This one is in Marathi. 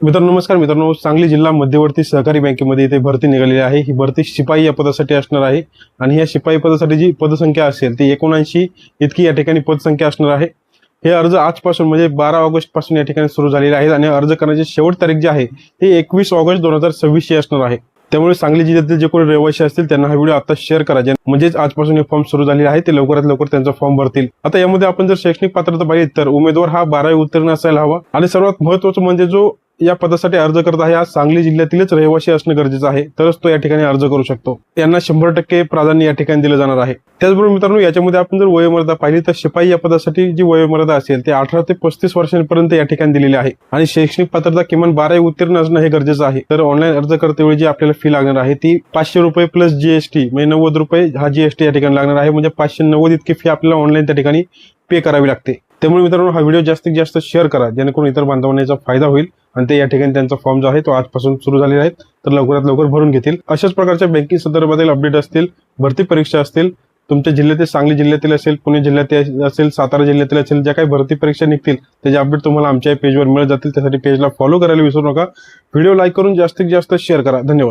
मित्रांनो नमस्कार मित्रांनो, सांगली जिल्हा मध्यवर्ती सहकारी बँकेमध्ये इथे भरती निघालेली आहे। ही भरती शिपाई या पदासाठी असणार आहे आणि या शिपाई पदासाठी जी पदसंख्या असेल ती 79 इतकी या ठिकाणी पदसंख्या असणार आहे। हे अर्ज आजपासून म्हणजे 12 ऑगस्ट पासून या ठिकाणी सुरू झालेले आहेत आणि अर्ज करण्याची शेवट तारीख जी आहे ती 21 ऑगस्ट 2026 असणार आहे। त्यामुळे सांगली जिल्ह्यातील जे कोणी रहिवासी असतील त्यांना हा व्हिडिओ आता शेअर करा, म्हणजेच आजपासून हे फॉर्म सुरू झालेले आहे ते लवकरात लवकर त्यांचा फॉर्म भरतील। आता यामध्ये आपण जर शैक्षणिक पात्रता पाहिली तर उमेदवार हा 12वी उत्तीर्ण असायला हवा आणि सर्वात महत्त्वाचं म्हणजे जो या पदासाठी अर्ज करत आहे आज सांगली जिल्ह्यातीलच रहिवासी असणे गरजेचं आहे, तरच तो या ठिकाणी अर्ज करू शकतो। यांना 100% प्राधान्य या ठिकाणी दिलं जाणार आहे। त्याचबरोबर मित्रांनो याच्यामध्ये आपण जर वयोमर्यादा पाहिली तर शिपाई या पदासाठी जी वयोमर्यादा असेल ते 18 ते 35 वर्षांपर्यंत या ठिकाणी दिलेली आहे आणि शैक्षणिक पात्रता किमान 12वी उत्तीर्ण असणं हे गरजेचं आहे। तर ऑनलाईन अर्ज करतेवेळी जी आपल्याला फी लागणार आहे ती 500 रुपये प्लस जीएसटी म्हणजे 90 रुपये हा जीएसटी या ठिकाणी लागणार आहे, म्हणजे 590 इतकी फी आपल्याला ऑनलाईन त्या ठिकाणी पे करावी लागते। त्यामुळे मित्रांनो हा व्हिडिओ जास्तीत जास्त शेअर करा जेणेकरून इतर बांधवांना याचा फायदा होईल आणि ते या ठिकाणी त्यांचा फॉर्म जो आहे तो आजपासून सुरू झालेला आहे तर लवकरात लवकर भरून घेतील। अशाच प्रकारच्या बँकिंग संदर्भातील अपडेट असतील, भरती परीक्षा असतील, तुमच्या जिल्ह्यातील सांगली जिल्ह्यातील असेल, पुणे जिल्ह्यातील असेल, सातारा जिल्ह्यातील असेल, ज्या काही भरती परीक्षा निघतील त्याचे अपडेट तुम्हाला आमच्या पेजवर मिळत जातील। त्यासाठी पेजला फॉलो करायला विसरू नका। व्हिडिओ लाईक करून जास्तीत जास्त शेअर करा। धन्यवाद।